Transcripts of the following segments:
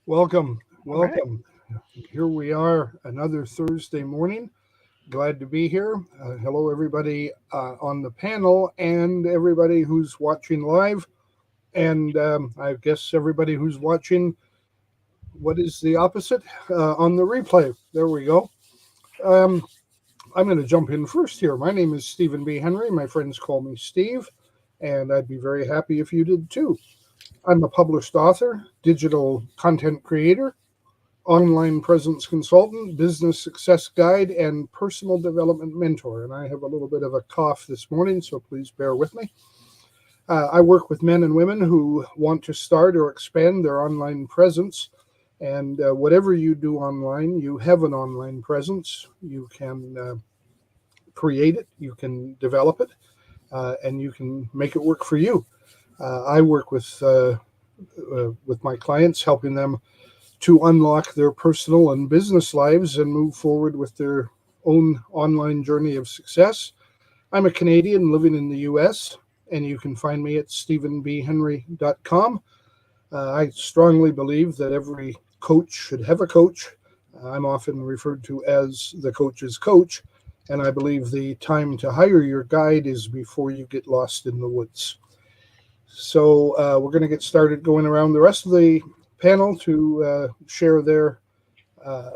Welcome, All right. welcome. Here we are, another Thursday morning. Glad to be here. Hello, everybody on the panel and everybody who's watching live. And I guess everybody who's watching, what is the opposite? On the replay. There we go. Um, I'm going to jump in first here. My name is Stephen B. Henry. My friends call me Steve, and I'd be very happy if you did too. I'm a published author, digital content creator, online presence consultant, business success guide, and personal development mentor. And I have a little bit of a cough this morning, so please bear with me. I work with men and women who want to start or expand their online presence. And whatever you do online, you have an online presence. You can create it, you can develop it, and you can make it work for you. I work with my clients, helping them to unlock their personal and business lives and move forward with their own online journey of success. I'm a Canadian living in the US, and you can find me at stephenbhenry.com. I strongly believe that every coach should have a coach. I'm often referred to as the coach's coach, and I believe the time to hire your guide is before you get lost in the woods. So we're going to get started going around the rest of the panel to share their uh,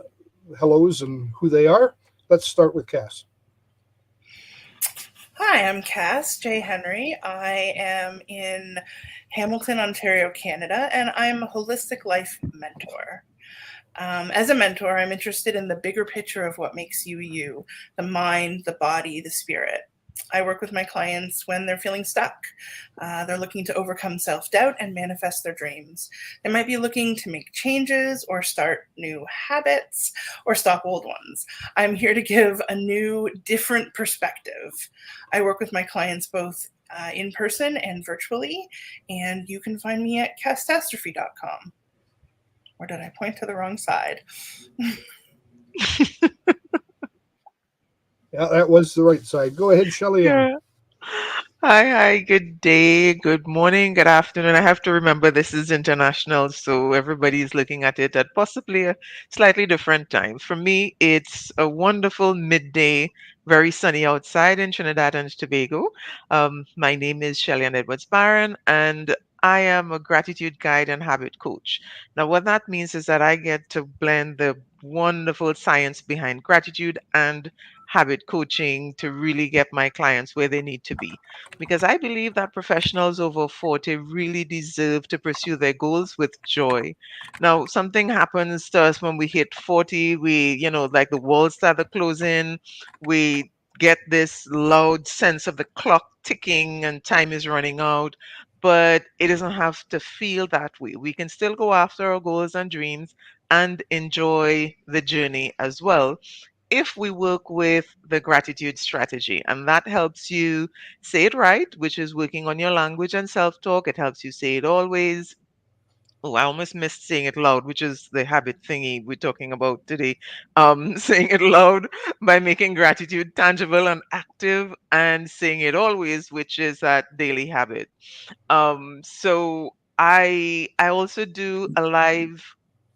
hellos and who they are. Let's start with Cass. Hi, I'm Cass J. Henry. I am in Hamilton, Ontario, Canada, and I'm a holistic life mentor. As a mentor, I'm interested in the bigger picture of what makes you you, the mind, the body, the spirit. I work with my clients when they're feeling stuck. They're looking to overcome self-doubt and manifest their dreams. They might be looking to make changes or start new habits or stop old ones. I'm here to give a new, different perspective. I work with my clients both in person and virtually, and you can find me at catastrophe.com. Or did I point to the wrong side? Yeah, that was the right side. Go ahead, Shelley Ann. Yeah. Hi. Good day, good morning, good afternoon. I have to remember this is international, so everybody's looking at it at possibly a slightly different time. For me, it's a wonderful midday, very sunny outside in Trinidad and Tobago. My name is Shelley Edwards Barron, and I am a gratitude guide and habit coach. Now, what that means is that I get to blend the wonderful science behind gratitude and habit coaching to really get my clients where they need to be. Because I believe that professionals over 40 really deserve to pursue their goals with joy. Now, something happens to us when we hit 40, like the walls start closing, we get this loud sense of the clock ticking and time is running out. But it doesn't have to feel that way. We can still go after our goals and dreams and enjoy the journey as well if we work with the gratitude strategy. And that helps you say it right, which is working on your language and self talk. It helps you say it always. Oh, I almost missed saying it loud, which is the habit thingy we're talking about today. Saying it loud by making gratitude tangible and active, and saying it always, which is that daily habit. So I also do a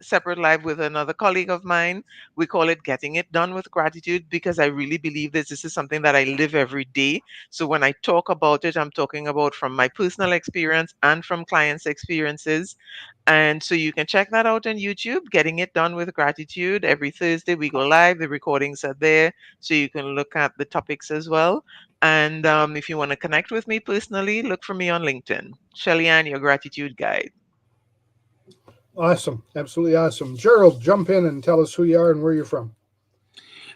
separate live with another colleague of mine. We call it Getting It Done with Gratitude because I really believe this is something that I live every day. So when I talk about it, I'm talking about from my personal experience and from clients' experiences. And so you can check that out on YouTube, Getting It Done with Gratitude. Every Thursday we go live. The recordings are there, so you can look at the topics as well. And if you want to connect with me personally, look for me on LinkedIn. Shelly Ann, your gratitude guide. Awesome, absolutely awesome. Gerald, jump in and tell us who you are and where you're from.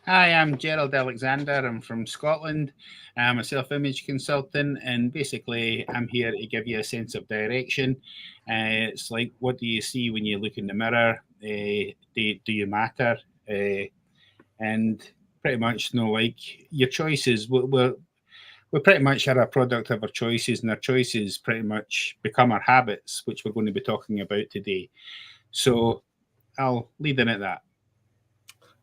Hi, I'm Gerald Alexander. I'm from Scotland. I'm a self image consultant, and basically, I'm here to give you a sense of direction. It's like, what do you see when you look in the mirror? Do you matter? And pretty much, like your choices. We pretty much are a product of our choices, and our choices pretty much become our habits, which we're going to be talking about today. So I'll lead in at that.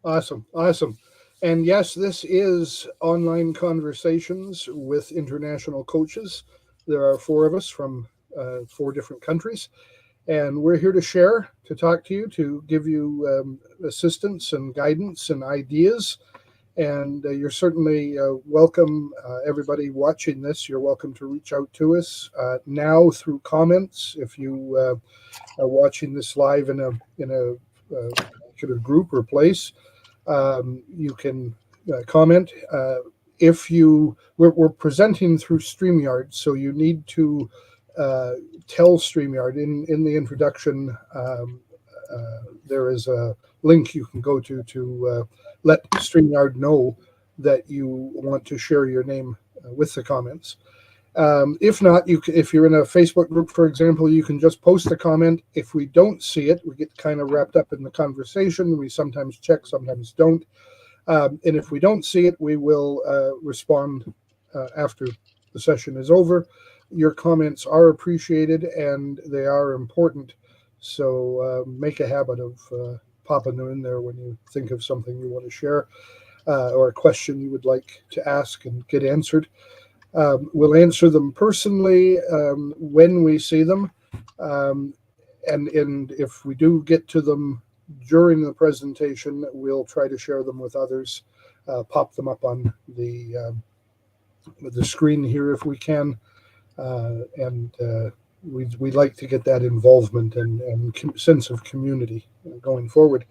Awesome, awesome. And yes, this is online conversations with international coaches. There are four of us from four different countries. And we're here to share, to talk to you, to give you assistance and guidance and ideas. And you're certainly welcome, everybody watching this. You're welcome to reach out to us now through comments. If you are watching this live in a particular group or place, you can comment. If you we're presenting through StreamYard, so you need to uh, tell StreamYard in the introduction. There is a link you can go to let StreamYard know that you want to share your name with the comments. If not, if you're in a Facebook group, for example, you can just post a comment. If we don't see it, we get kind of wrapped up in the conversation. We sometimes check, sometimes don't. And if we don't see it, we will respond after the session is over. Your comments are appreciated and they are important. So make a habit of popping them in there when you think of something you want to share or a question you would like to ask and get answered. We'll answer them personally when we see them. Um, and if we do get to them during the presentation, we'll try to share them with others, pop them up on the screen here if we can, and we like to get that involvement and sense of community going forward.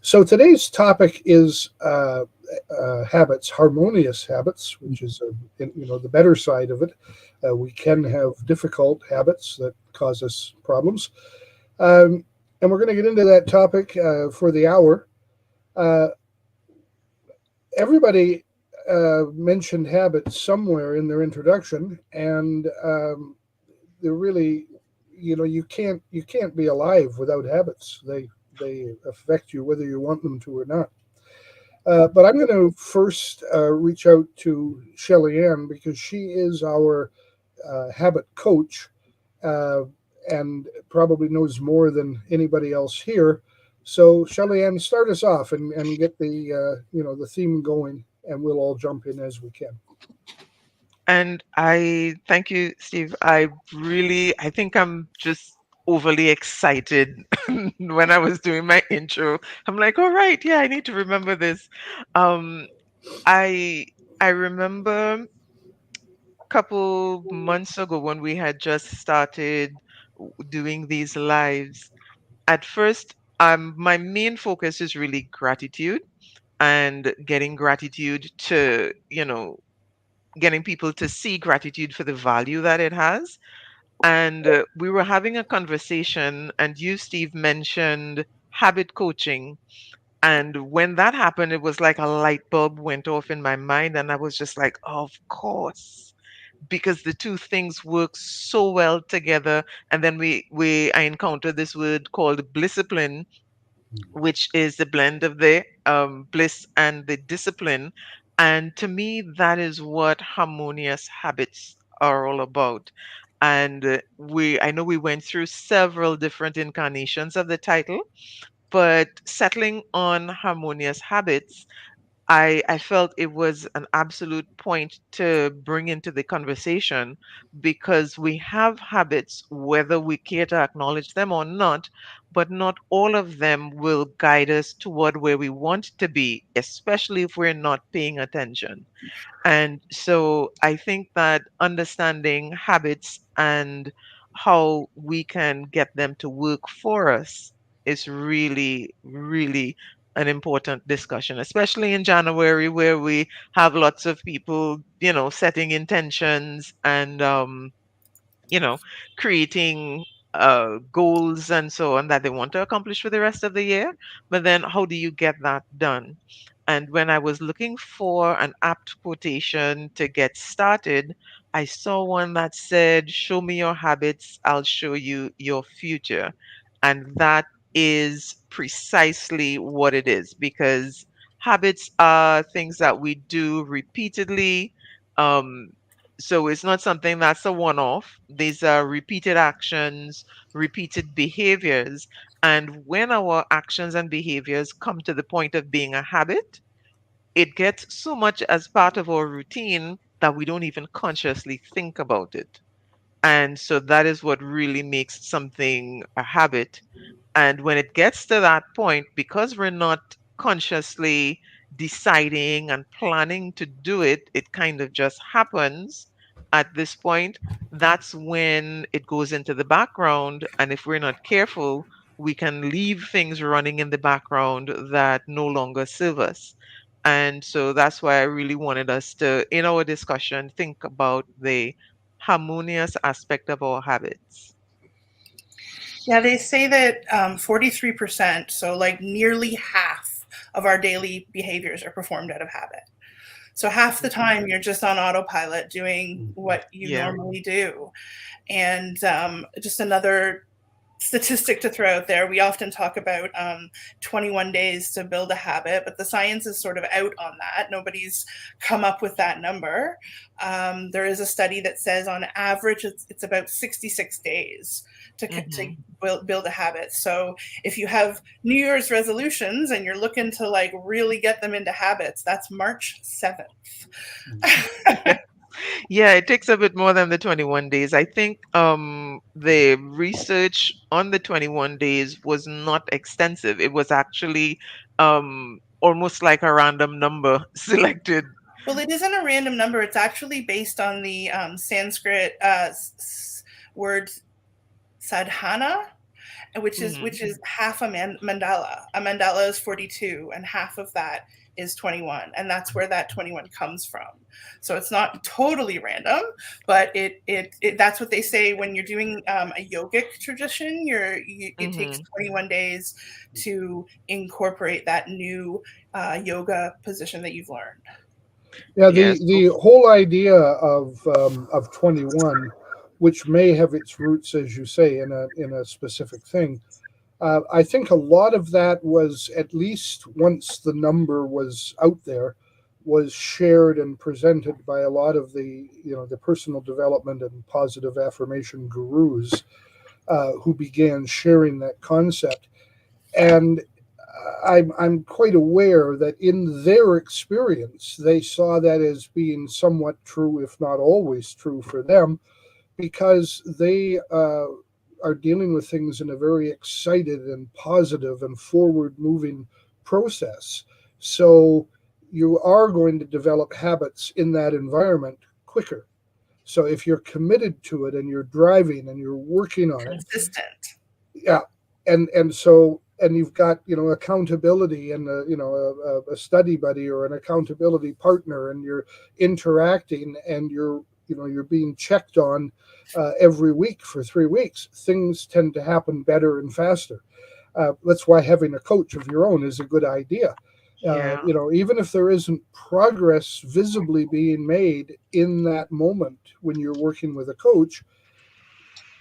So today's topic is habits, harmonious habits, which is the better side of it. We can have difficult habits that cause us problems, and we're going to get into that topic for the hour. Uh, Everybody mentioned habits somewhere in their introduction, and they're really, you can't be alive without habits. They affect you whether you want them to or not. But I'm going to first reach out to Shelly Ann because she is our habit coach uh, and probably knows more than anybody else here. So Shelly Ann, start us off and get the theme going, and we'll all jump in as we can. And I thank you, Steve. I think I'm just overly excited when I was doing my intro. I'm like, all right, yeah, I need to remember this. Um, I I remember a couple months ago when we had just started doing these lives. At first, my main focus is really gratitude and getting gratitude to, getting people to see gratitude for the value that it has. And we were having a conversation, and you, Steve, mentioned habit coaching. And when that happened, it was like a light bulb went off in my mind. And I was just like, of course, because the two things work so well together. And then I encountered this word called discipline, which is the blend of the bliss and the discipline. And to me, that is what harmonious habits are all about. And I know we went through several different incarnations of the title, but settling on harmonious habits, I felt it was an absolute point to bring into the conversation because we have habits, whether we care to acknowledge them or not, but not all of them will guide us toward where we want to be, especially if we're not paying attention. And so I think that understanding habits and how we can get them to work for us is really, really an important discussion, especially in January where we have lots of people, setting intentions and you know, creating goals and so on that they want to accomplish for the rest of the year. But then, how do you get that done? And when I was looking for an apt quotation to get started, I saw one that said, "Show me your habits, I'll show you your future." And that is precisely what it is because habits are things that we do repeatedly. Um, so it's not something that's a one off. These are repeated actions, repeated behaviors. And when our actions and behaviors come to the point of being a habit, it gets so much as part of our routine that we don't even consciously think about it. And so that is what really makes something a habit. And when it gets to that point, because we're not consciously deciding and planning to do it, it kind of just happens at this point. That's when it goes into the background. And if we're not careful, we can leave things running in the background that no longer serve us. And so that's why I really wanted us to, in our discussion, think about the harmonious aspect of our habits. Yeah, they say that 43%, so like nearly half of our daily behaviors are performed out of habit. So half the time you're just on autopilot doing what you Yeah. normally do. And just another statistic to throw out there, we often talk about 21 days to build a habit, but the science is sort of out on that. Nobody's come up with that number. There is a study that says on average it's about 66 days to build a habit. So if you have New Year's resolutions and you're looking to like really get them into habits, that's March 7th. Yeah, it takes a bit more than the 21 days. I think the research on the 21 days was not extensive. It was actually almost like a random number selected. Well, it isn't a random number. It's actually based on the Sanskrit word sadhana, which is half a mandala. A mandala is 42, and half of that is 21, and that's where that 21 comes from. So it's not totally random, but it that's what they say when you're doing a yogic tradition. It takes 21 days to incorporate that new yoga position that you've learned. Yeah, Yes. the whole idea of 21, which may have its roots, as you say, in a specific thing. I think a lot of that was, at least once the number was out there, was shared and presented by a lot of the the personal development and positive affirmation gurus who began sharing that concept. And I'm quite aware that in their experience, they saw that as being somewhat true, if not always true for them, because they are dealing with things in a very excited and positive and forward moving process. So you are going to develop habits in that environment quicker. So if you're committed to it and you're driving and you're working on it, Consistent. yeah, and you've got accountability and a study buddy or an accountability partner, and you're interacting and you're being checked on every week for 3 weeks. Things tend to happen better and faster. That's why having a coach of your own is a good idea. Yeah. Even if there isn't progress visibly being made in that moment when you're working with a coach,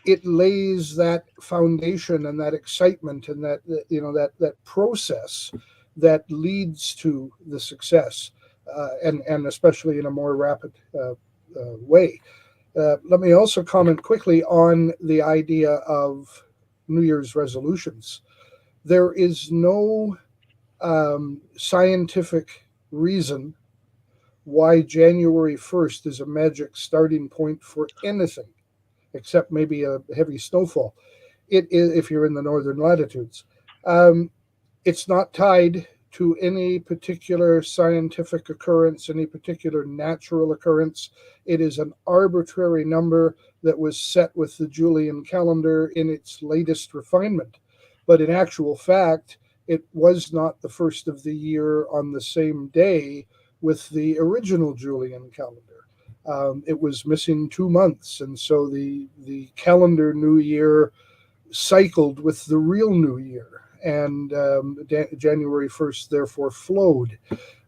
it lays that foundation and that excitement and that process that leads to the success, and especially in a more rapid way. Let me also comment quickly on the idea of New Year's resolutions. There is no scientific reason why January 1st is a magic starting point for anything, except maybe a heavy snowfall. It is if you're in the northern latitudes. It's not tied to any particular scientific occurrence, any particular natural occurrence. It is an arbitrary number that was set with the Julian calendar in its latest refinement. But in actual fact, it was not the first of the year on the same day with the original Julian calendar. It was missing 2 months, and so the calendar New Year cycled with the real New Year, and January 1st therefore flowed.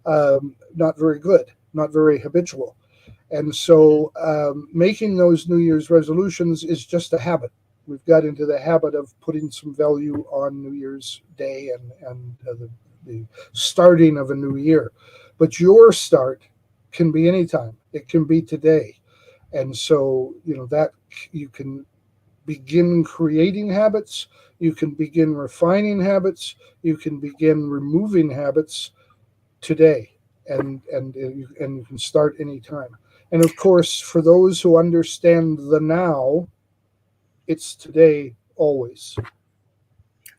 Not very good, not very habitual. And so making those New Year's resolutions is just a habit. We've got into the habit of putting some value on New Year's Day and the starting of a new year. But your start can be anytime. It can be today. And so, that you can begin creating habits, you can begin refining habits, you can begin removing habits today, and you can start anytime. And of course, for those who understand the now, it's today always.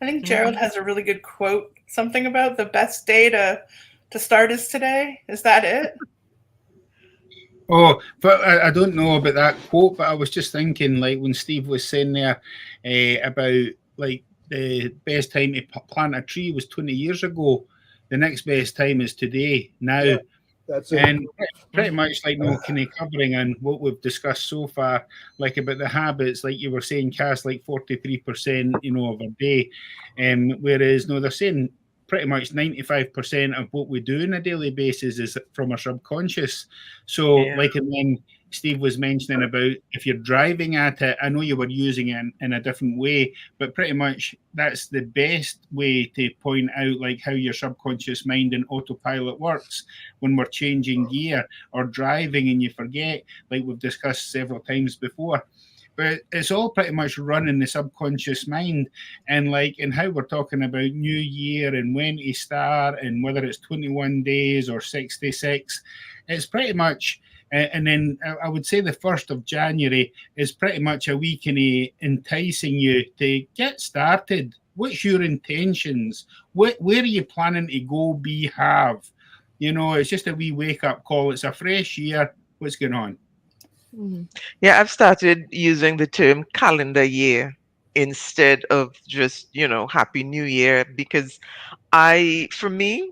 I think Gerald Mhm. has a really good quote. Something about the best day to start is today. Is that it? Oh, but I don't know about that quote, but I was just thinking, like when Steve was saying there about like the best time to plant a tree was 20 years ago. The next best time is today, now. Yeah, that's it. And pretty Mhm. much like no kind of covering on what we've discussed so far, like about the habits, like you were saying, Cass, like 43%, of a day. Whereas no, they're saying pretty much 95% of what we do on a daily basis is from our subconscious. So, Yeah. like, and then Steve was mentioning about if you're driving at it, I know you were using it in a different way, but pretty much that's the best way to point out like how your subconscious mind and autopilot works when we're changing gear or driving and you forget, like we've discussed several times before. But it's all pretty much run in the subconscious mind, and like and how we're talking about New Year and when to start and whether it's 21 days or 66. It's pretty much and then I would say the 1st of January is pretty much a week in enticing you to get started. What's your intentions? Where are you planning to go, be, have? It's just a wee wake up call. It's a fresh year. What's going on? Mhm. Yeah, I've started using the term calendar year instead of just, Happy New Year because for me,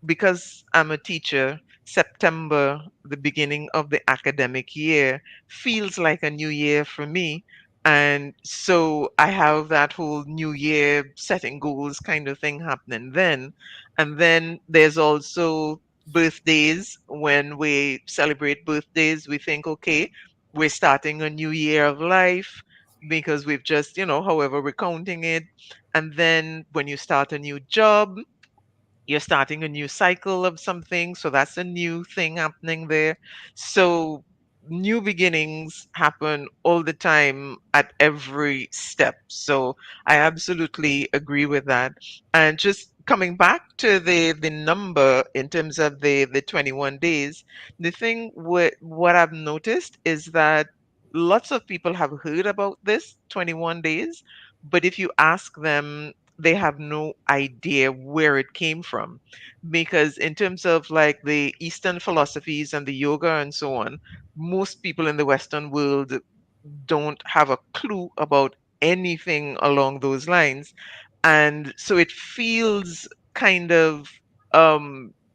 because I'm a teacher, September, the beginning of the academic year, feels like a new year for me. And so I have that whole new year setting goals kind of thing happening then. And then there's also birthdays. When we celebrate birthdays, we think, okay, we're starting a new year of life because we've just, however we're counting it. And then when you start a new job, you're starting a new cycle of something. So that's a new thing happening there. So new beginnings happen all the time at every step. So I absolutely agree with that. And just coming back to the number in terms of the 21 days, the thing with what I've noticed is that lots of people have heard about this 21 days, but if you ask them, they have no idea where it came from. Because in terms of like the Eastern philosophies and the yoga and so on, most people in the Western world don't have a clue about anything along those lines. And so it feels kind of,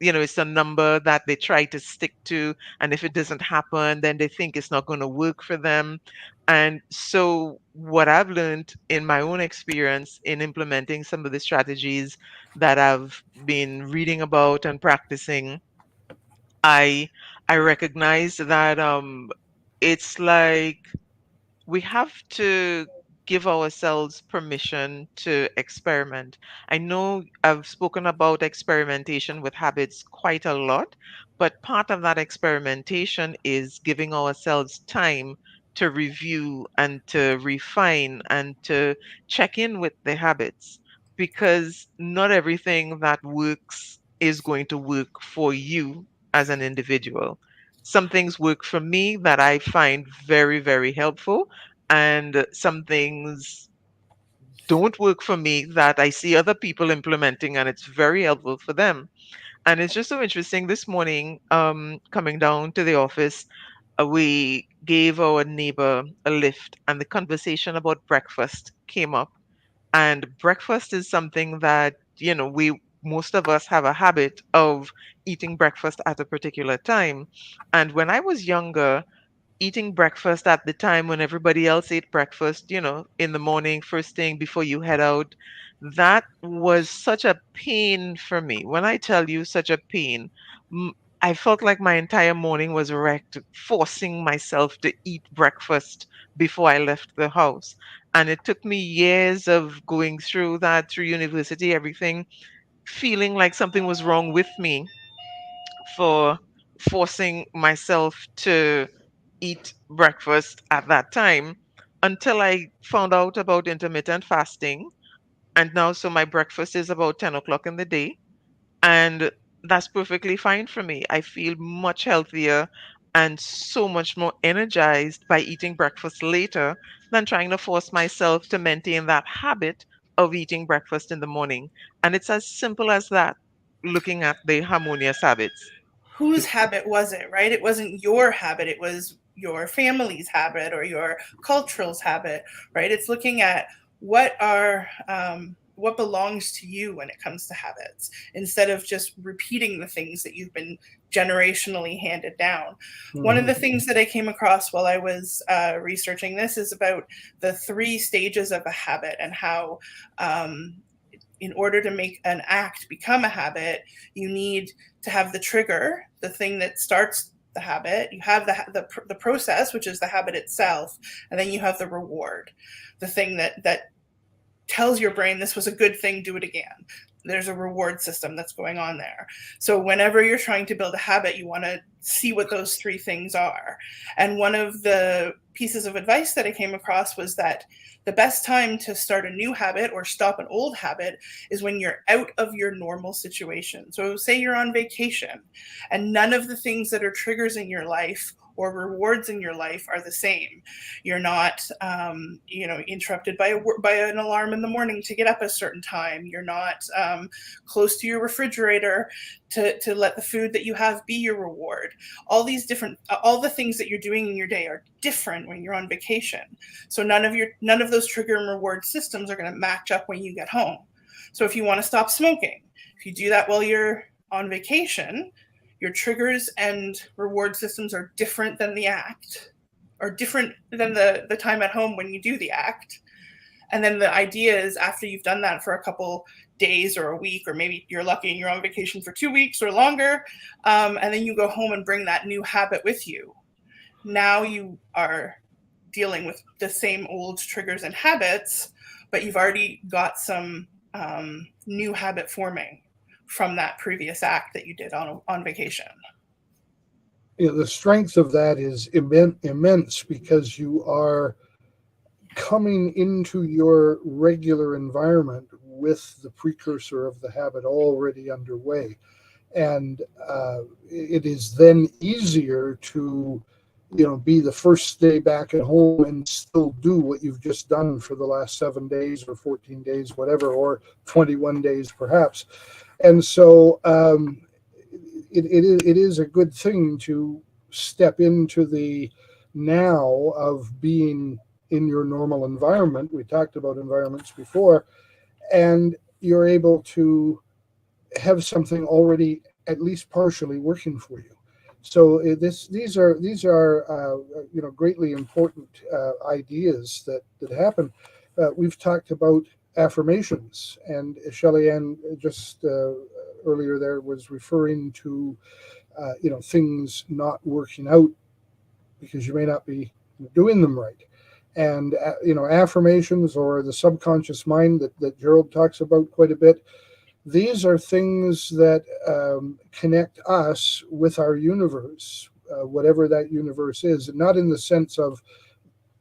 it's a number that they try to stick to. And if it doesn't happen, then they think it's not going to work for them. And so what I've learned in my own experience in implementing some of the strategies that I've been reading about and practicing, I I recognize that it's like we have to give ourselves permission to experiment. I know I've spoken about experimentation with habits quite a lot, but part of that experimentation is giving ourselves time to review and to refine and to check in with the habits, because not everything that works is going to work for you as an individual. Some things work for me that I find very, very helpful, and some things don't work for me that I see other people implementing and it's very helpful for them. And it's just so interesting. This morning, coming down to the office, we gave our neighbor a lift and the conversation about breakfast came up. And breakfast is something that, we most of us have a habit of eating breakfast at a particular time. And when I was younger, eating breakfast at the time when everybody else ate breakfast, in the morning, first thing before you head out, that was such a pain for me. When I tell you such a pain, m- I felt like my entire morning was wrecked, forcing myself to eat breakfast before I left the house. And it took me years of going through that, through university, everything, feeling like something was wrong with me for forcing myself to eat breakfast at that time, until I found out about intermittent fasting. And now, so my breakfast is about 10 o'clock in the day. And that's perfectly fine for me. I feel much healthier and so much more energized by eating breakfast later than trying to force myself to maintain that habit of eating breakfast in the morning. And it's as simple as that, looking at the harmonious habits. Whose habit was it, right? It wasn't your habit, it was your family's habit or your cultural's habit, right? It's looking at what belongs to you when it comes to habits, instead of just repeating the things that you've been generationally handed down. One of the things that I came across while I was researching this is about the 3 stages of a habit, and how in order to make an act become a habit, you need to have the trigger, the thing that starts the habit. You have the process, which is the habit itself, and then you have the reward, the thing that tells your brain this was a good thing, do it again. There's a reward system that's going on there. So whenever you're trying to build a habit, you want to see what those 3 things are. And one of the pieces of advice that I came across was that the best time to start a new habit or stop an old habit is when you're out of your normal situation. So say you're on vacation and none of the things that are triggers in your life or rewards in your life are the same. You're not, interrupted by an alarm in the morning to get up a certain time. You're not close to your refrigerator to let the food that you have be your reward. All the things that you're doing in your day are different when you're on vacation. So none of those trigger and reward systems are going to match up when you get home. So if you want to stop smoking, if you do that while you're on vacation, your triggers and reward systems are different than the act, or different than the time at home when you do the act. And then the idea is, after you've done that for a couple days or a week, or maybe you're lucky and you're on vacation for 2 weeks or longer, and then you go home and bring that new habit with you. Now you are dealing with the same old triggers and habits, but you've already got some new habit forming from that previous act that you did on vacation. The strength of that is immense, because you are coming into your regular environment with the precursor of the habit already underway. And it is then easier to be the first day back at home and still do what you've just done for the last 7 days or 14 days, whatever, or 21 days perhaps. And so it is a good thing to step into the now of being in your normal environment. We talked about environments before, and you're able to have something already at least partially working for you. So these are greatly important ideas that happen. We've talked about affirmations, and Shelley Ann just earlier there was referring to things not working out because you may not be doing them right. And affirmations, or the subconscious mind that Gerald talks about quite a bit, these are things that connect us with our universe, whatever that universe is, and not in the sense of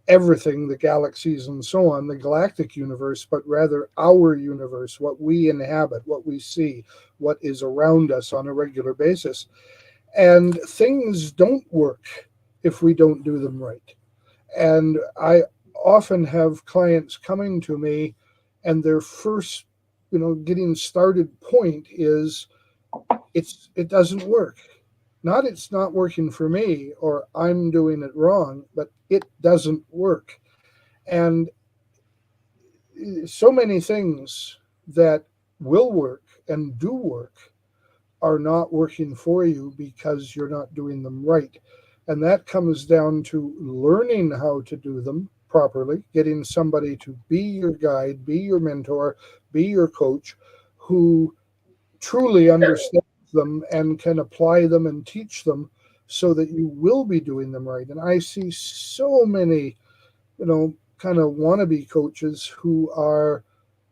everything, the galaxies and so on, the galactic universe, but rather our universe, what we inhabit, what we see, what is around us on a regular basis. And things don't work if we don't do them right. And I often have clients coming to me, and their first getting started point is it doesn't work. Not it's not working for me, or I'm doing it wrong, but it doesn't work. And so many things that will work and do work are not working for you because you're not doing them right. And that comes down to learning how to do them properly, getting somebody to be your guide, be your mentor, be your coach, who truly understands them and can apply them and teach them so that you will be doing them right. And I see so many, kind of wannabe coaches who are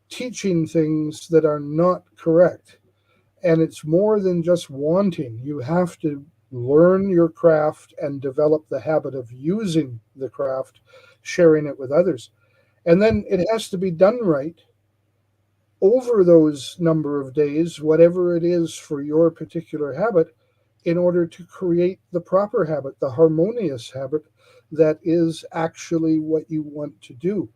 teaching things that are not correct. And it's more than just wanting. You have to learn your craft and develop the habit of using the craft, sharing it with others. And then it has to be done right over those number of days, whatever it is for your particular habit, in order to create the proper habit, the harmonious habit that is actually what you want to do.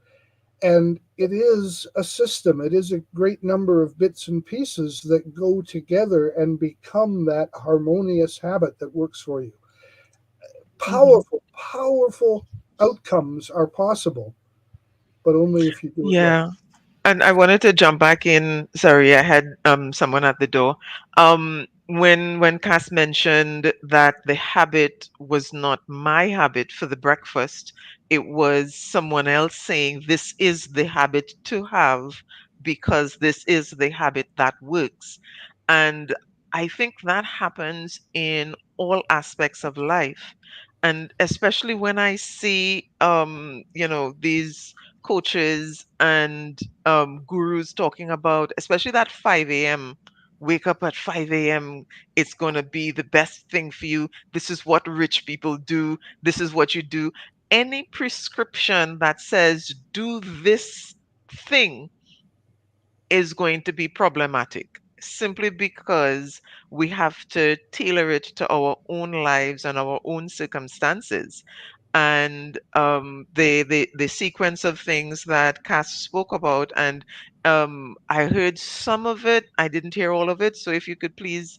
And it is a system, it is a great number of bits and pieces that go together and become that harmonious habit that works for you. Mhm. Powerful, powerful outcomes are possible, but only if you do it right. Yeah. And I wanted to jump back in. Sorry, I had someone at the door. When Cass mentioned that the habit was not my habit for the breakfast, it was someone else saying this is the habit to have because this is the habit that works. And I think that happens in all aspects of life. And especially when I see these coaches and gurus talking about, especially that 5 a.m. Wake up at 5 a.m. It's going to be the best thing for you. This is what rich people do. This is what you do. Any prescription that says do this thing is going to be problematic simply because we have to tailor it to our own lives and our own circumstances. And the sequence of things that Cass spoke about, and I heard some of it, I didn't hear all of it. So if you could please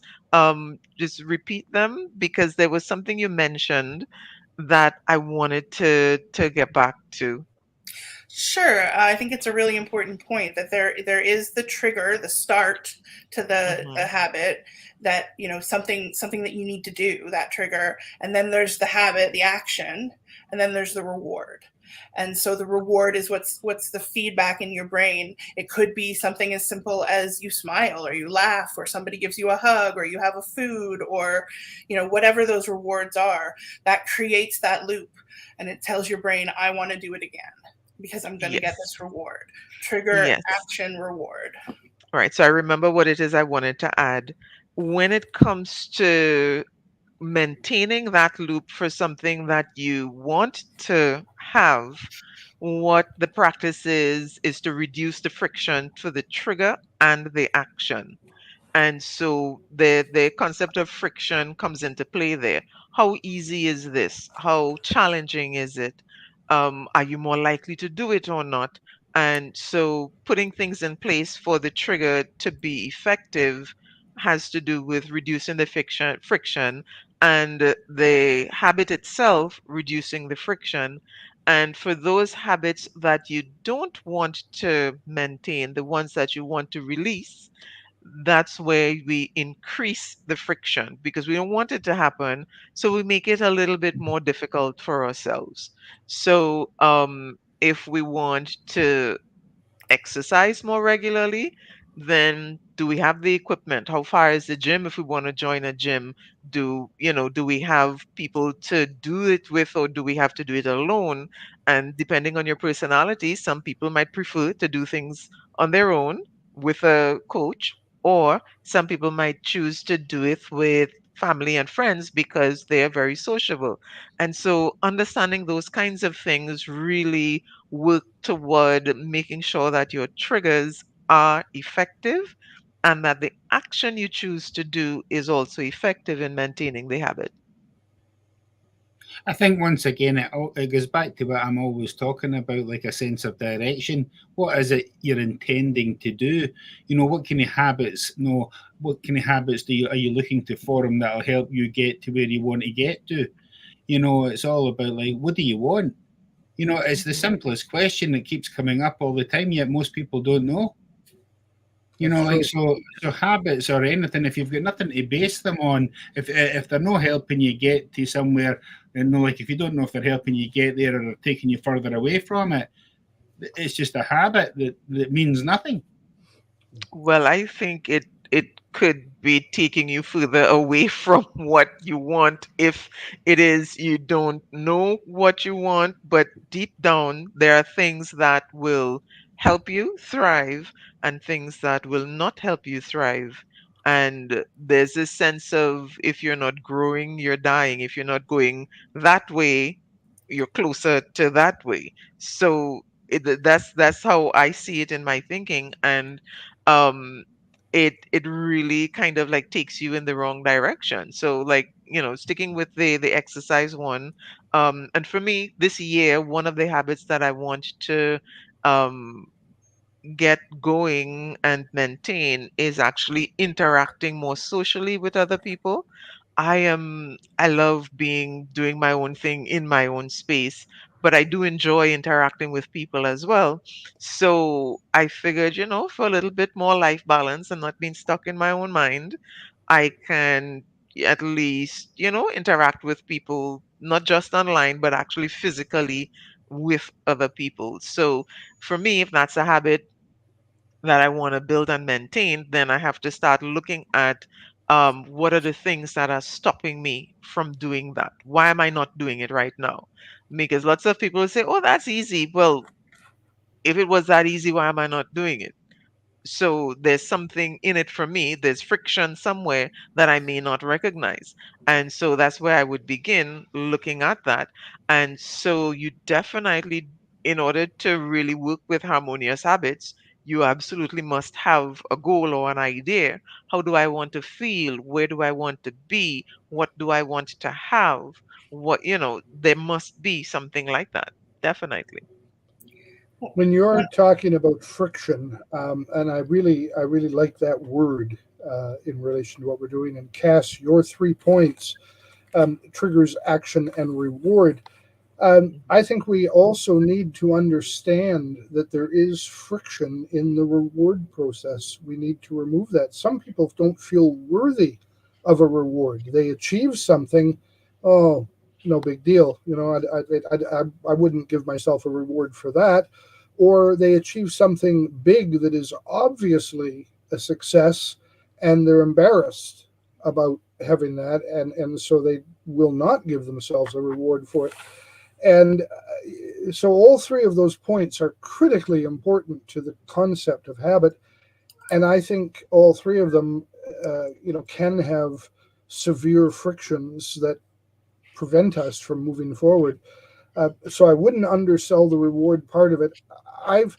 just repeat them, because there was something you mentioned that I wanted to get back to. Sure. I think it's a really important point that there is the trigger, the start to the Hmm. habit, that something that you need to do, that trigger, and then there's the habit, the action, and then there's the reward. And so the reward is what's the feedback in your brain. It could be something as simple as you smile or you laugh or somebody gives you a hug or you have a food, or whatever those rewards are, that creates that loop, and it tells your brain, I want to do it again because I'm going to get Yes. this reward. Trigger, Yes. action, reward. All right. So I remember what it is I wanted to add. When it comes to maintaining that loop for something that you want to have, what the practice is to reduce the friction to the trigger and the action. And so the concept of friction comes into play there. How easy is this? How challenging is it? Are you more likely to do it or not? And so putting things in place for the trigger to be effective has to do with reducing the friction, and the habit itself reducing the friction. And for those habits that you don't want to maintain, the ones that you want to release, that's where we increase the friction because we don't want it to happen. So we make it a little bit more difficult for ourselves. So if we want to exercise more regularly, then do we have the equipment? How far is the gym if we want to join a gym? Do we have people to do it with, or do we have to do it alone? And depending on your personality, some people might prefer to do things on their own with a coach, or some people might choose to do it with family and friends because they are very sociable. And so understanding those kinds of things really work toward making sure that your triggers are effective and that the action you choose to do is also effective in maintaining the habit. I think once again it goes back to what I'm always talking about, like a sense of direction. What is it you're intending to do? What kind of habits? No, what kind of habits are you looking to form that'll help you get to where you want to get to? It's all about, like, what do you want? It's the Mhm. simplest question that keeps coming up all the time, yet most people don't know. That's Like, true. so habits or anything, if you've got nothing to base them on, if they're not helping you get to somewhere, like if you don't know if they're helping you get there or they're taking you further away from it, it's just a habit that means nothing. Well, I think it could be taking you further away from what you want if it is you don't know what you want, but deep down there are things that will help you thrive and things that will not help you thrive. And there's this sense of if you're not growing, you're dying. If you're not going that way, you're closer to that way. So that's how I see it in my thinking. And um it really kind of like takes you in the wrong direction. So like, sticking with the exercise one, and for me this year, one of the habits that I want to um get going and maintain is actually interacting more socially with other people. I love doing my own thing in my own space, but I do enjoy interacting with people as well. So I figured, for a little bit more life balance and not being stuck in my own mind, I can at least, interact with people, not just online, but actually physically with other people. So for me, if that's a habit that I want to build and maintain, then I have to start looking at what are the things that are stopping me from doing that? Why am I not doing it right now? Because lots of people say, oh, that's easy. Well, if it was that easy, why am I not doing it? So there's something in it for me. There's friction somewhere that I may not recognize. And so that's where I would begin looking at that. And so you definitely, in order to really work with harmonious habits, you absolutely must have a goal or an idea. How do I want to feel? Where do I want to be? What do I want to have? There must be something like that. Definitely. When you're talking about friction, and I really like that word in relation to what we're doing. And Cass, your 3 points, triggers action and reward. I think we also need to understand that there is friction in the reward process. We need to remove that. Some people don't feel worthy of a reward. They achieve something, oh, no big deal. I wouldn't give myself a reward for that. Or they achieve something big that is obviously a success, and they're embarrassed about having that, and so they will not give themselves a reward for it. And so all three of those points are critically important to the concept of habit. And I think all three of them, can have severe frictions that prevent us from moving forward. So I wouldn't undersell the reward part of it. I've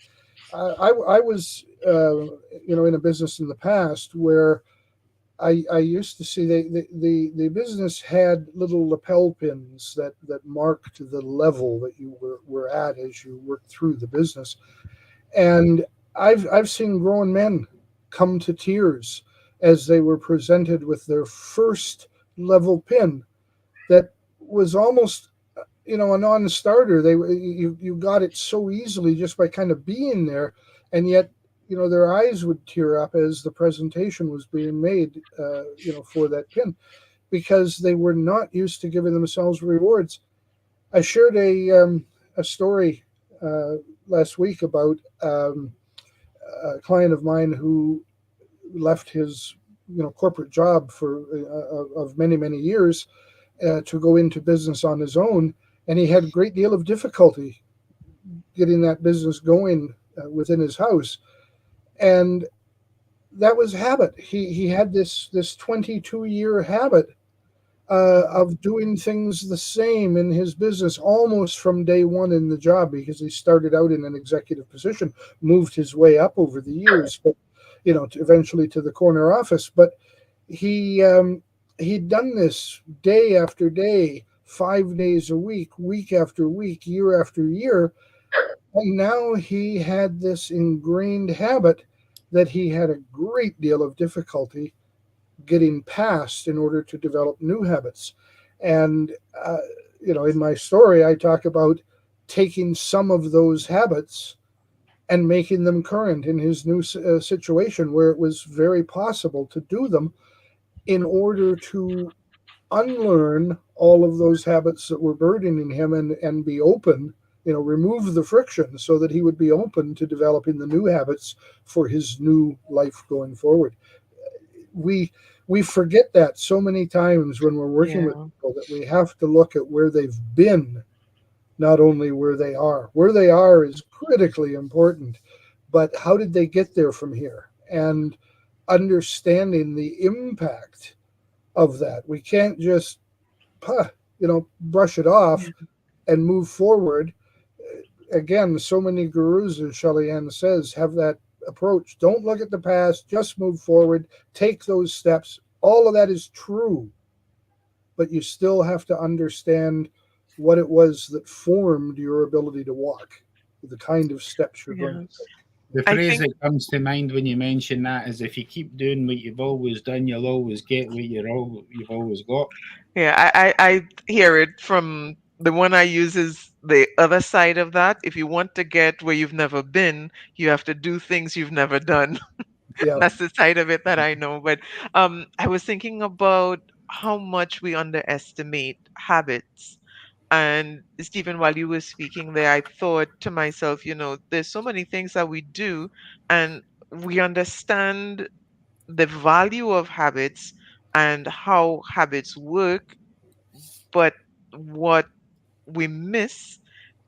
I was in a business in the past where I used to see the business had little lapel pins that marked the level that you were at as you worked through the business. And I've seen grown men come to tears as they were presented with their first level pin that was almost a non-starter. You got it so easily just by kind of being there, and yet their eyes would tear up as the presentation was being made, for that pin, because they were not used to giving themselves rewards. I shared a story last week about a client of mine who left his corporate job for of many years to go into business on his own, and he had a great deal of difficulty getting that business going within his house. And that was habit. He had this 22-year habit of doing things the same in his business almost from day one in the job, because he started out in an executive position, moved his way up over the years, but eventually to the corner office. But he he'd done this day after day, 5 days a week after week, year after year. And now he had this ingrained habit that he had a great deal of difficulty getting past in order to develop new habits. And, in my story, I talk about taking some of those habits and making them current in his new situation where it was very possible to do them in order to unlearn all of those habits that were burdening him, and be open, remove the friction so that he would be open to developing the new habits for his new life going forward. We forget that so many times when we're working with Yeah. people, that we have to look at where they've been, not only where they are. Where they are is critically important, but how did they get there from here? And understanding the impact of that. We can't just brush it off and move forward. Again, so many gurus, as Shelley Ann says, have that approach. Don't look at the past, just move forward, take those steps. All of that is true, but you still have to understand what it was that formed your ability to walk, the kind of steps you're going to Yes. take. The I phrase think, that comes to mind when you mention that is, if you keep doing what you've always done, you'll always get what you've always got. yeah, I hear it from the one I use is the other side of that. If you want to get where you've never been, you have to do things you've never done. Yeah, That's the side of it that I know. But I was thinking about how much we underestimate habits. And Stephen, while you were speaking there, I thought to myself, there's so many things that we do, and we understand the value of habits and how habits work, but what we miss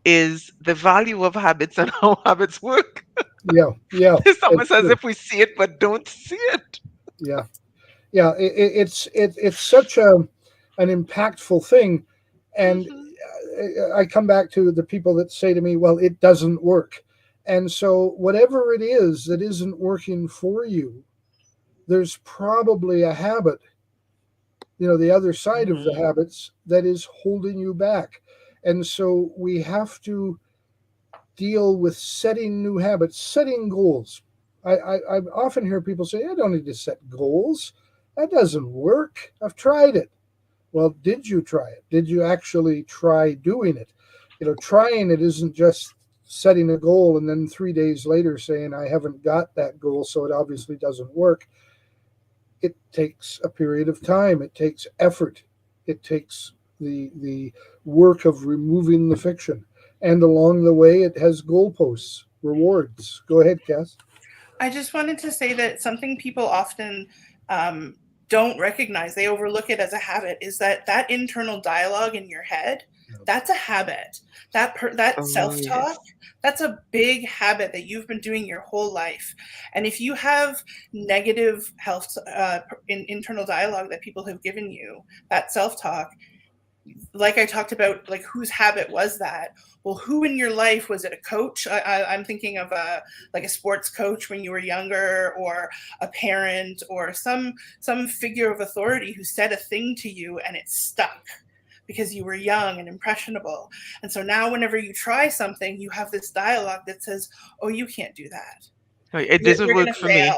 is the value of habits and how habits work. yeah, yeah. It's It's almost as true. if we see it but don't see it. Yeah, yeah. It's such an impactful thing, and Hmm. I come back to the people that say to me, "Well, it doesn't work," and so whatever it is that isn't working for you, there's probably a habit, the other side of the Hmm. habits that is holding you back. And so we have to deal with setting new habits, setting goals. I often hear people say, I don't need to set goals. That doesn't work. I've tried it. Well, did you try it? Did you actually try doing it? Trying it isn't just setting a goal and then 3 days later saying, I haven't got that goal, so it obviously doesn't work. It takes a period of time. It takes effort. It takes the work of removing the fiction. And along the way, it has goalposts, rewards. Go ahead, Cass. I just wanted to say that something people often um, don't recognize, they overlook it as a habit, is that internal dialogue in your head. That's a habit. That Oh, self talk. yes. That's a big habit that you've been doing your whole life. And if you have negative health internal dialogue that people have given you, that self talk, like I talked about, like whose habit was that? Well, who in your life was it? A coach? I'm thinking of like a sports coach when you were younger, or a parent, or some figure of authority who said a thing to you and it stuck because you were young and impressionable. And so now, whenever you try something, you have this dialogue that says, "Oh, you can't do that. Oh, it doesn't You're work gonna for me. fail.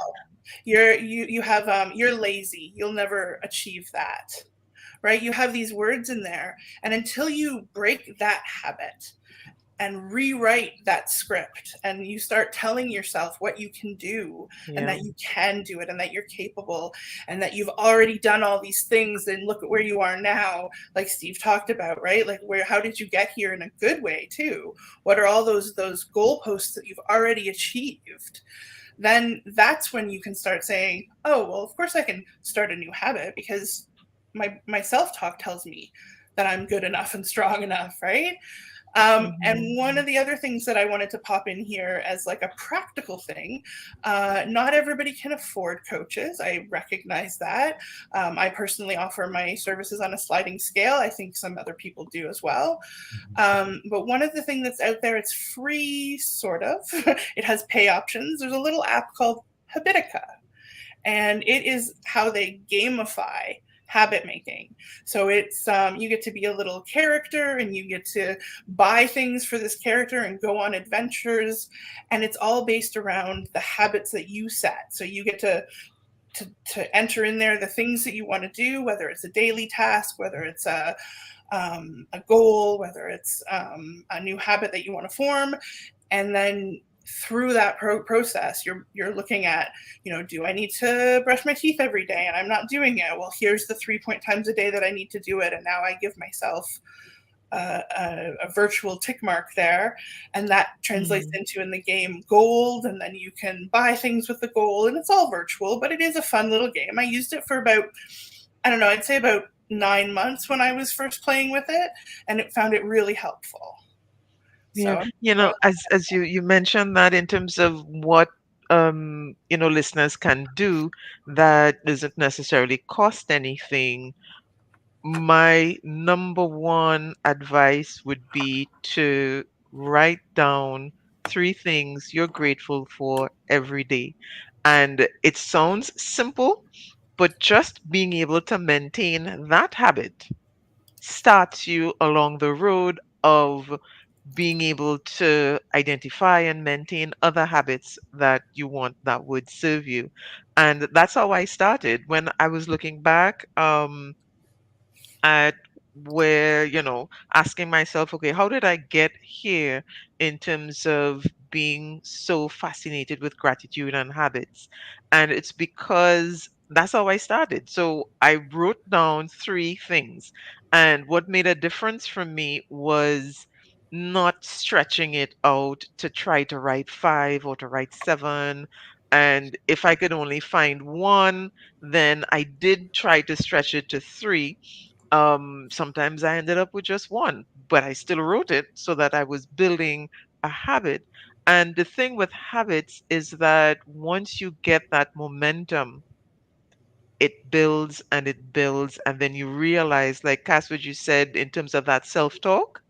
You have you're lazy. You'll never achieve that." Right? You have these words in there. And until you break that habit and rewrite that script, and you start telling yourself what you can do, and Yeah. that you can do it, and that you're capable, and that you've already done all these things, and look at where you are now, like Steve talked about, right? Like, how did you get here in a good way too? What are all those goalposts that you've already achieved? Then that's when you can start saying, oh, well, of course I can start a new habit, because my self-talk tells me that I'm good enough and strong enough, right? And one Hmm. of the other things that I wanted to pop in here as like a practical thing, not everybody can afford coaches. I recognize that. I personally offer my services on a sliding scale. I think some other people do as well. But one of the things that's out there, it's free, sort of. It has pay options. There's a little app called Habitica, and it is how they gamify habit making. So it's you get to be a little character, and you get to buy things for this character and go on adventures, and it's all based around the habits that you set. So you get to enter in there the things that you want to do, whether it's a daily task, whether it's a goal, whether it's a new habit that you want to form. And then through that process, you're looking at, do I need to brush my teeth every day and I'm not doing it? Well, here's the 3 times a day that I need to do it, and now I give myself a virtual tick mark there, and that translates Hmm. into, in the game, gold. And then you can buy things with the gold, and it's all virtual, but it is a fun little game. I used it for about, I don't know, I'd say about 9 months when I was first playing with it, and it found it really helpful. Yeah. So As you mentioned that in terms of what listeners can do that doesn't necessarily cost anything, my number one advice would be to write down three things you're grateful for every day. And it sounds simple, but just being able to maintain that habit starts you along the road of being able to identify and maintain other habits that you want that would serve you. And that's how I started. When I was looking back, at where, asking myself, okay, how did I get here in terms of being so fascinated with gratitude and habits? And it's because that's how I started. So I wrote down three things. And what made a difference for me was not stretching it out to try to write five or to write seven. And if I could only find one, then I did try to stretch it to three. Sometimes I ended up with just one, but I still wrote it so that I was building a habit. And the thing with habits is that once you get that momentum, it builds and it builds. And then you realize, like Cass, what you said in terms of that self talk,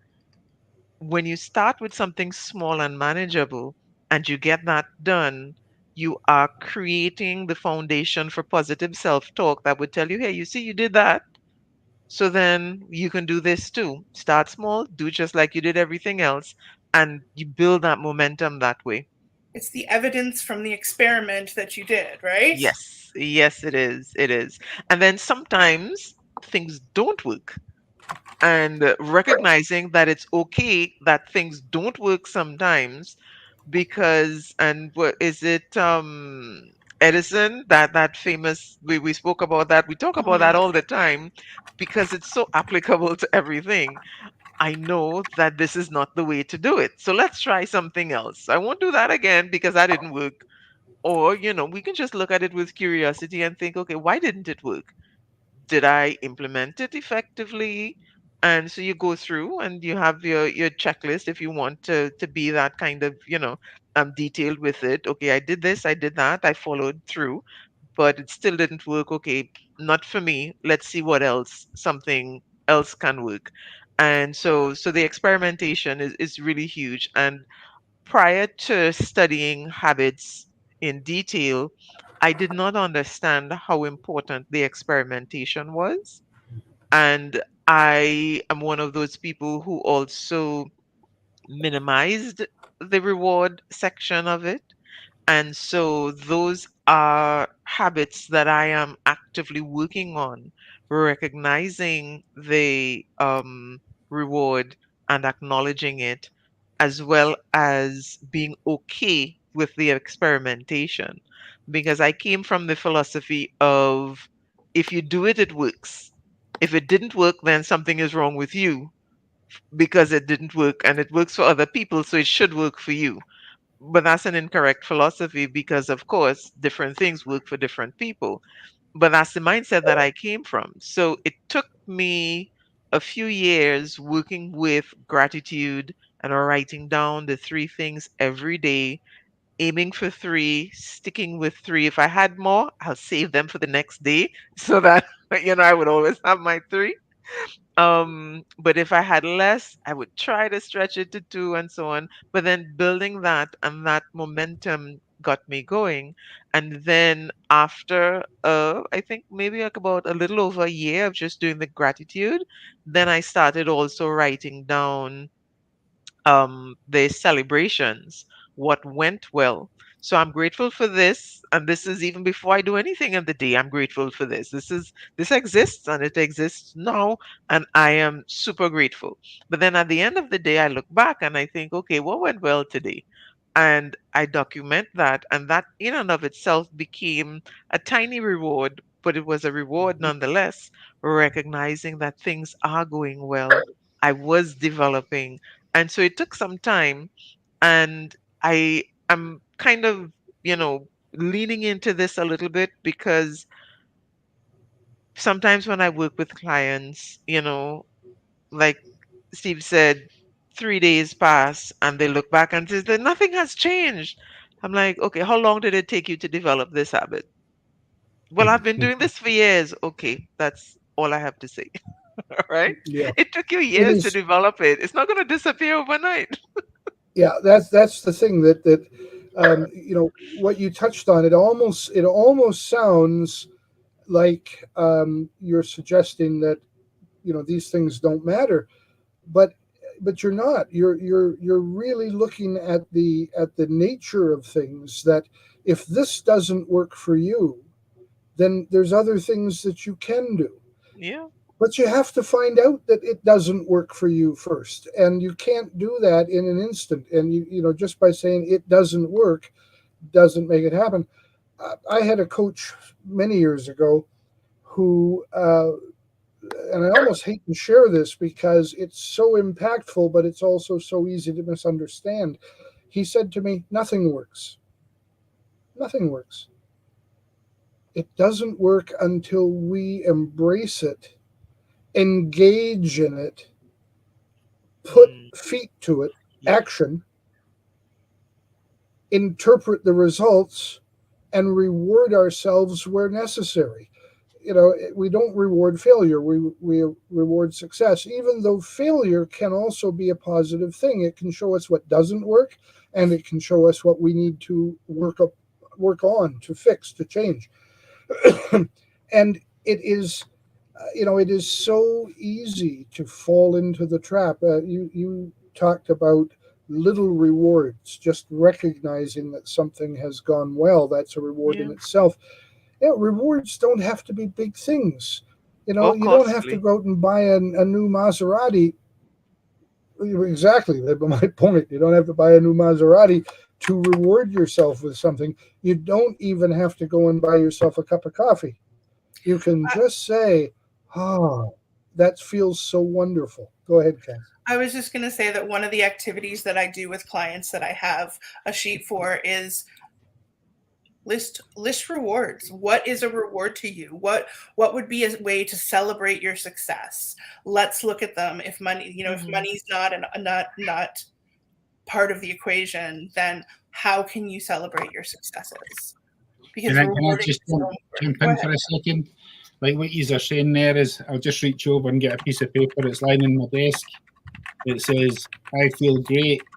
when you start with something small and manageable and you get that done, you are creating the foundation for positive self talk that would tell you, hey, you see, you did that, so then you can do this too. Start small, do just like you did everything else, and you build that momentum that way. It's the evidence from the experiment that you did, right? Yes, yes, it is. It is. And then sometimes things don't work. And recognizing that it's okay that things don't work sometimes because, and what is it, Edison, that famous, we spoke about that, we talk about that Mhm. all the time because it's so applicable to everything. I know that this is not the way to do it. So let's try something else. I won't do that again because that didn't work. Or, we can just look at it with curiosity and think, okay, why didn't it work? Did I implement it effectively? And so you go through and you have your checklist if you want to be that kind of, detailed with it. Okay, I did this, I did that, I followed through, but it still didn't work. Okay, not for me. Let's see what else, something else can work. And so the experimentation is really huge. And prior to studying habits in detail, I did not understand how important the experimentation was. And I am one of those people who also minimized the reward section of it. And so those are habits that I am actively working on, recognizing the reward and acknowledging it, as well as being okay with the experimentation. Because I came from the philosophy of if you do it, it works. If it didn't work, then something is wrong with you because it didn't work and it works for other people, so it should work for you. But that's an incorrect philosophy because, of course, different things work for different people. But that's the mindset that I came from. So it took me a few years working with gratitude and writing down the three things every day, aiming for three, sticking with three. If I had more, I'll save them for the next day so that, I would always have my three. But if I had less, I would try to stretch it to two and so on. But then building that and that momentum got me going. And then after, I think maybe like about a little over a year of just doing the gratitude, then I started also writing down the celebrations, what went well. So I'm grateful for this, and this is even before I do anything in the day. I'm grateful for this. This exists, and it exists now, and I am super grateful. But then at the end of the day, I look back and I think, okay, what went well today? And I document that, and that in and of itself became a tiny reward, but it was a reward nonetheless, recognizing that things are going well. I was developing, and so it took some time, and I am kind of, leaning into this a little bit because sometimes when I work with clients, like Steve said, 3 days pass and they look back and says that nothing has changed. I'm like, okay, how long did it take you to develop this habit? Well, I've been doing this for years. Okay, that's all I have to say. All right. Yeah, It took you it years to is. develop it. It's not going to disappear overnight. Yeah, that's the thing what you touched on. It almost sounds like you're suggesting that these things don't matter, but you're not. You're really looking at the nature of things. That if this doesn't work for you, then there's other things that you can do. Yeah. But you have to find out that it doesn't work for you first, and you can't do that in an instant. And just by saying it doesn't work doesn't make it happen. I had a coach many years ago who, and I almost hate to share this because it's so impactful, but it's also so easy to misunderstand. He said to me, "Nothing works. Nothing works. It doesn't work until we embrace it, engage in it, put Mm. feet to it, Yep. action, interpret the results, and reward ourselves where necessary." We don't reward failure, we reward success, even though failure can also be a positive thing. It can show us what doesn't work, and it can show us what we need to work on, to fix, to change. And it is so easy to fall into the trap. You talked about little rewards, just recognizing that something has gone well. That's a reward in Yeah. itself. Rewards don't have to be big things. Or You don't have to costly. go out and buy a new Maserati. Exactly, that's my point. You don't have to buy a new Maserati to reward yourself with something. You don't even have to go and buy yourself a cup of coffee. You can just say, "Oh, that feels so wonderful." Go ahead, Cass. I was just going to say that one of the activities that I do with clients that I have a sheet for is list rewards. What is a reward to you? What would be a way to celebrate your success? Let's look at them. If money, if Hmm. money's not part of the equation, then how can you celebrate your successes? Because Can I rewarding just is so jump important. Go in ahead. for a second? Like what you are saying there is, I'll just reach over and get a piece of paper. It's lying on my desk. It says, "I feel great."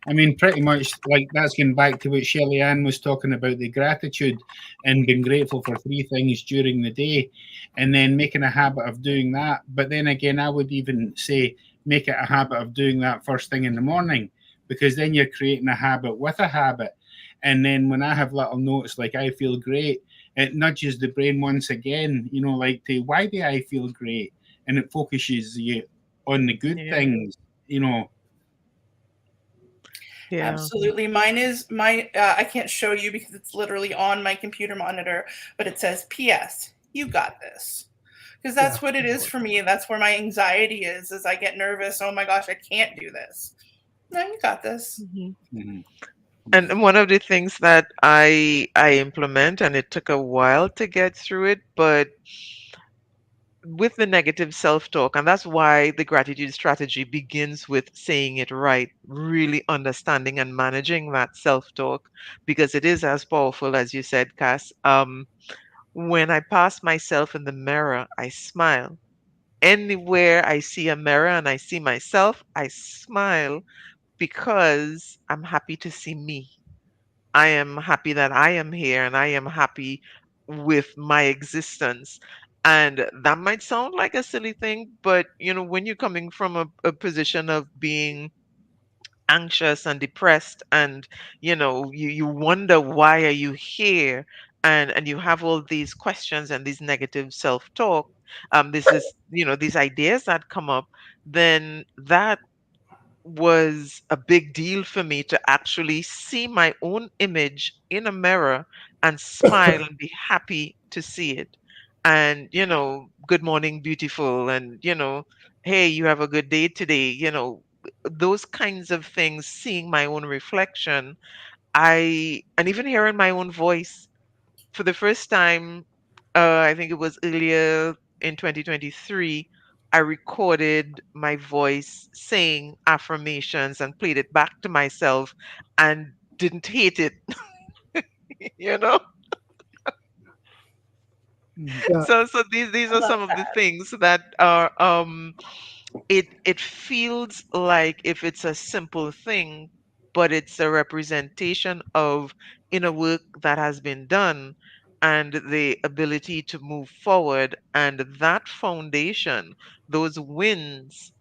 I mean, pretty much like that's going back to what Shelley Ann was talking about, the gratitude and being grateful for three things during the day, and then making a habit of doing that. But then again, I would even say make it a habit of doing that first thing in the morning, because then you're creating a habit with a habit. And then when I have little notes like "I feel great," it nudges the brain once again, like to why do I feel great? And it focuses you on the good Yeah. things, you know. Yeah. Absolutely. Mine is my, I can't show you because it's literally on my computer monitor, but it says, "P.S. You got this." Because Yeah, that's what it is for me. That's where my anxiety is I get nervous. Oh my gosh, I can't do this. No, you got this. Hmm. Mhm. And one of the things that I implement, and it took a while to get through it, but with the negative self-talk, and that's why the gratitude strategy begins with saying it right, really understanding and managing that self-talk, because it is as powerful as you said, Cass. When I pass myself in the mirror, I smile. Anywhere I see a mirror and I see myself, I smile because I'm happy to see me. I am happy that I am here and I am happy with my existence. And that might sound like a silly thing, but when you're coming from a position of being anxious and depressed, and you wonder why are you here, and you have all these questions and these negative self-talk, this is these ideas that come up, then that was a big deal for me to actually see my own image in a mirror and smile and be happy to see it. And, good morning, beautiful. And, hey, you have a good day today. Those kinds of things, seeing my own reflection, and even hearing my own voice for the first time, I think it was earlier in 2023, I recorded my voice saying affirmations and played it back to myself and didn't hate it, you know? Mhm. yeah, So these I are love some of the that. things that are it feels like if it's a simple thing, but it's a representation of inner work that has been done and the ability to move forward. And that foundation, those wins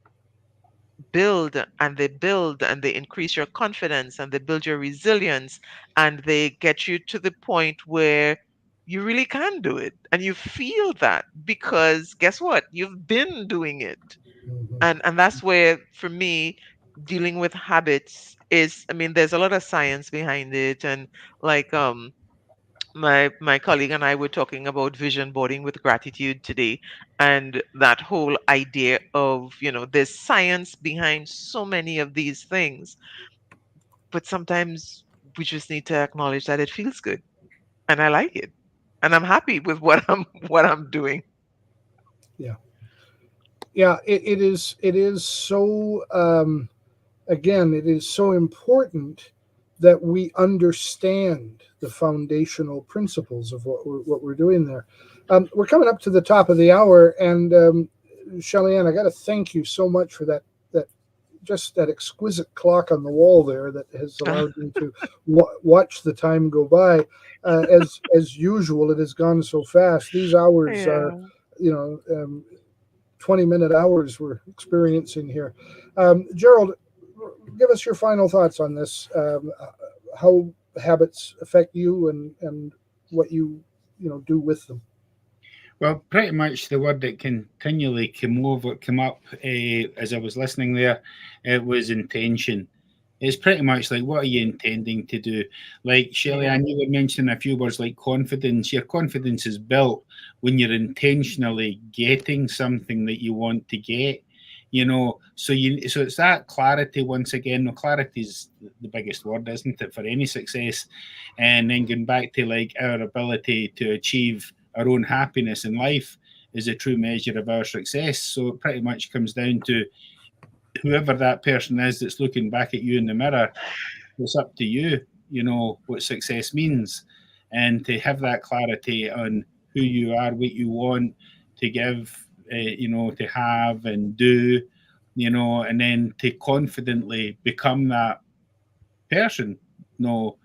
build and they increase your confidence and they build your resilience and they get you to the point where you really can do it and you feel that because guess what, you've been doing it. Mhm. And that's where for me dealing with habits is, I mean, there's a lot of science behind it. And like my colleague and I were talking about vision boarding with gratitude today, and that whole idea of, there's science behind so many of these things, but sometimes we just need to acknowledge that it feels good and I like it and I'm happy with what I'm doing. Yeah. Yeah. It is so. Again, it is so important that we understand the foundational principles of what we're doing there. We're coming up to the top of the hour, and Shelly Ann, I got to thank you so much for that just that exquisite clock on the wall there that has allowed me to watch the time go by. As usual, it has gone so fast. These hours are, Yeah. you know, 20-minute hours we're experiencing here. Gerald, give us your final thoughts on this. How habits affect you and what you do with them. Well, pretty much the word that continually came up as I was listening there, it was intention. It's pretty much like, what are you intending to do? Like Shelley, Yeah. Ann, you were mentioning a few words like confidence. Your confidence is built when you're intentionally getting something that you want to get. So it's that clarity once again. No, clarity is the biggest word, isn't it, for any success? And then going back to like our ability to achieve our own happiness in life is a true measure of our success. So it pretty much comes down to whoever that person is that's looking back at you in the mirror. It's up to you, what success means, and to have that clarity on who you are, what you want to give, to have and do, and then to confidently become that person. No,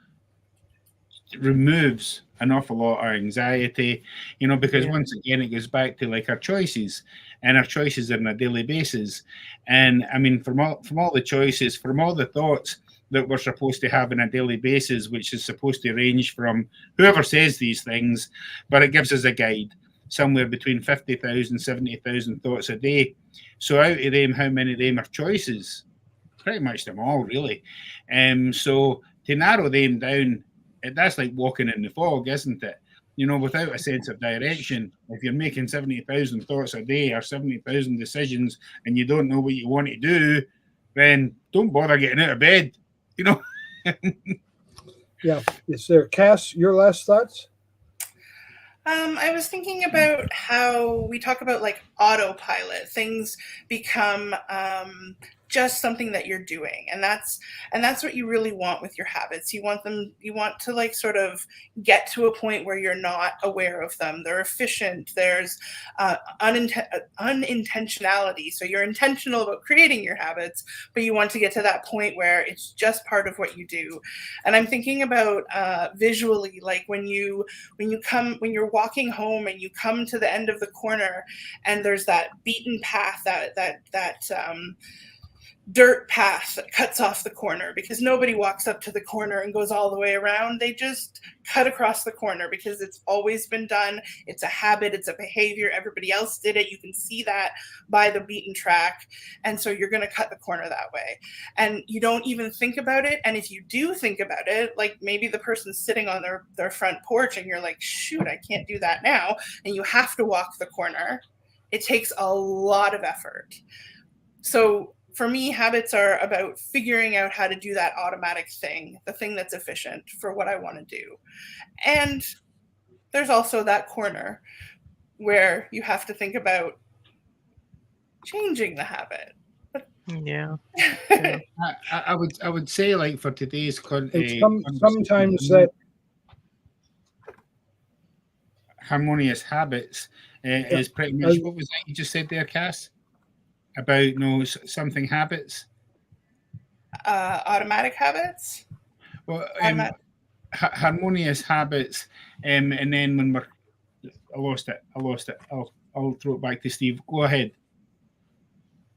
removes an awful lot of anxiety, because Yeah. once again, it goes back to like our choices, and our choices are on a daily basis. And I mean, from all the choices, from all the thoughts that we're supposed to have on a daily basis, which is supposed to range from whoever says these things, but it gives us a guide somewhere between 50,000, 70,000 thoughts a day. So out of them, how many of them are choices? Pretty much them all, really. So to narrow them down, that's like walking in the fog, isn't it? Without a sense of direction. If you're making 70,000 thoughts a day or 70,000 decisions and you don't know what you want to do, then don't bother getting out of bed. You know. Yeah. Is there, Cass, your last thoughts? I was thinking about how we talk about like autopilot. Things become just something that you're doing, and that's what you really want with your habits. You want to like sort of get to a point where you're not aware of them. They're efficient. There's unintentionality. So you're intentional about creating your habits, but you want to get to that point where it's just part of what you do. And I'm thinking about visually, like when you're walking home and you come to the end of the corner and there's that beaten path, that dirt path that cuts off the corner, because nobody walks up to the corner and goes all the way around. They just cut across the corner because it's always been done. It's a habit, it's a behavior. Everybody else did it. You can see that by the beaten track. And so you're going to cut the corner that way. And you don't even think about it. And if you do think about it, like maybe the person's sitting on their front porch and you're like, shoot, I can't do that now. And you have to walk the corner. It takes a lot of effort. So for me, habits are about figuring out how to do that automatic thing, the thing that's efficient for what I want to do. And there's also that corner where you have to think about changing the habit. Yeah. Yeah. I would say, like, for today's And conversation, sometimes that. harmonious habits Yeah, is pretty I, much what was that you just said there, Cass? About something habits. Automatic habits. Well, Automatic. harmonious habits, and then when we're, I lost it. I'll throw it back to Steve. Go ahead.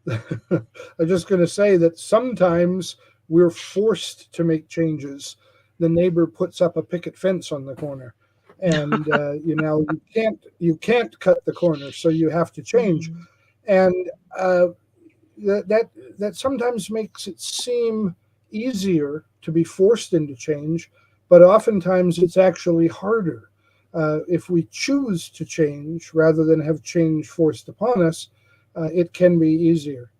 I'm just going to say that sometimes we're forced to make changes. The neighbor puts up a picket fence on the corner, and you can't cut the corner, so you have to change. Mhm. And that sometimes makes it seem easier to be forced into change, but oftentimes it's actually harder. If we choose to change rather than have change forced upon us, it can be easier.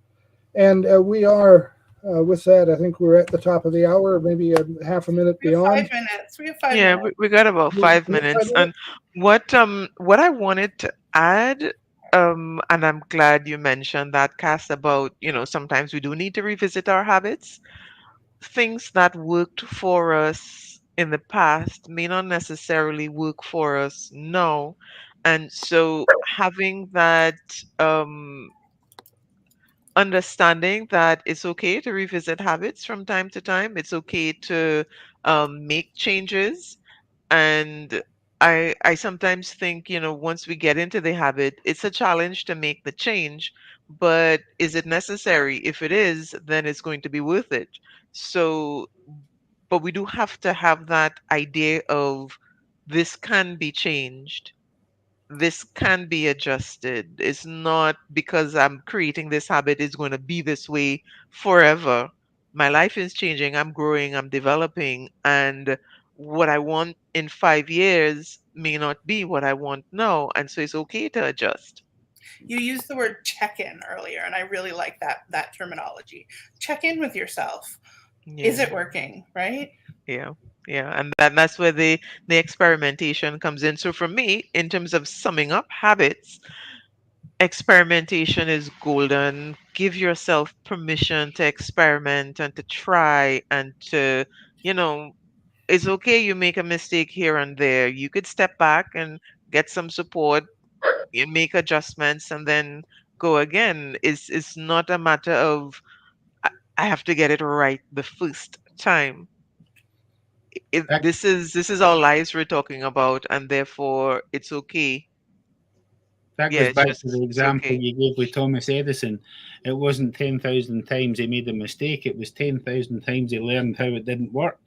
And we are, with that, I think we're at the top of the hour, maybe a half a minute We have beyond. 5 minutes. We have five Yeah, minutes. we got about We- 5 minutes. And what I wanted to add, and I'm glad you mentioned that, Cass, about, sometimes we do need to revisit our habits. Things that worked for us in the past may not necessarily work for us now. And so having that um understanding that it's okay to revisit habits from time to time. It's okay to make changes. And I sometimes think, once we get into the habit, it's a challenge to make the change, but is it necessary? If it is, then it's going to be worth it. So, but we do have to have that idea of this can be changed, this can be adjusted. It's not because I'm creating this habit, it's going to be this way forever. My life is changing, I'm growing, I'm developing, and what I want in 5 years may not be what I want now. And so it's okay to adjust. You used the word check-in earlier, and I really like that terminology. Check in with yourself. Is Yeah, it working, right? yeah, yeah. And that's where the experimentation comes in. So for me, in terms of summing up habits, experimentation is golden. Give yourself permission to experiment and to try and to, you know, it's okay you make a mistake here and there. You could step back and get some support, you make adjustments and then go again. It's not a matter of I I have to get it right the first time. That This is our lives we're talking about, and therefore it's okay. that Yeah, goes it's back to just the it's example okay. you gave with Thomas Edison. It wasn't 10,000 times he made a mistake. It was 10,000 times he learned how it didn't work.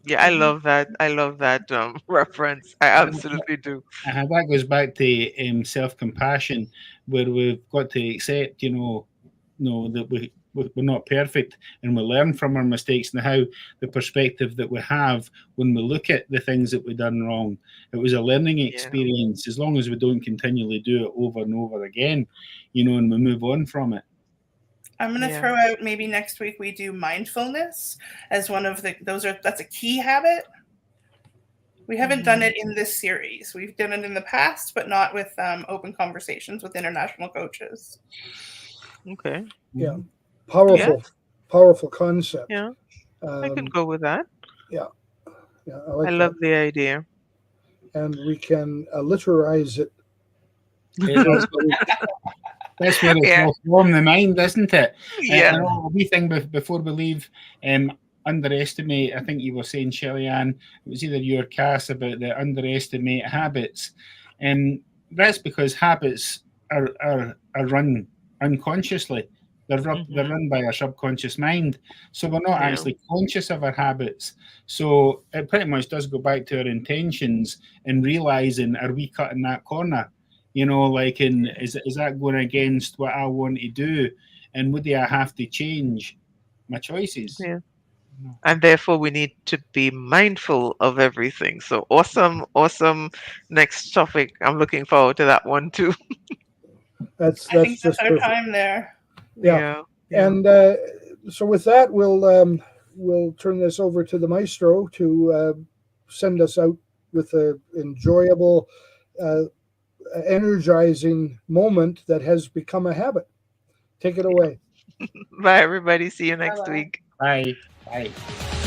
Yeah, I love that. I love that reference. I absolutely do. That goes back to self compassion, where we've got to accept, that we're not perfect, and we learn from our mistakes, and how the perspective that we have when we look at the things that we've done wrong. It was a learning Yeah, experience. As long as we don't continually do it over and over again, and we move on from it. I'm going to yeah. throw out maybe next week we do mindfulness as one of that's a key habit. We haven't done it in this series. We've done it in the past, but not with open conversations with international coaches. Okay. Yeah, Yeah, powerful concept. yeah. I can Um, go with that. yeah, yeah, I I like that. love the idea. And we can litterize it. It, So, that's where it's Yeah, all from the mind, isn't it? yeah. And a wee thing before we leave, underestimate. I think you were saying, Shelley Ann, it was either you or Cass, about the underestimate habits, and that's because habits are run unconsciously. They're hmm run by our subconscious mind, so we're not Yeah, actually conscious of our habits. So it pretty much does go back to our intentions and realizing, are we cutting that corner? Like, is that going against what I want to do? And would I have to change my choices? yeah. And therefore, we need to be mindful of everything. So awesome, awesome. Next topic. I'm looking forward to that one too. that's I that's think that's just our perfect. time there. Yeah, Yeah, yeah. and so with that, we'll turn this over to the maestro to send us out with a enjoyable, uh, energizing moment that has become a habit. Take it away. Bye, everybody. See you Bye next bye. week. Bye. Bye.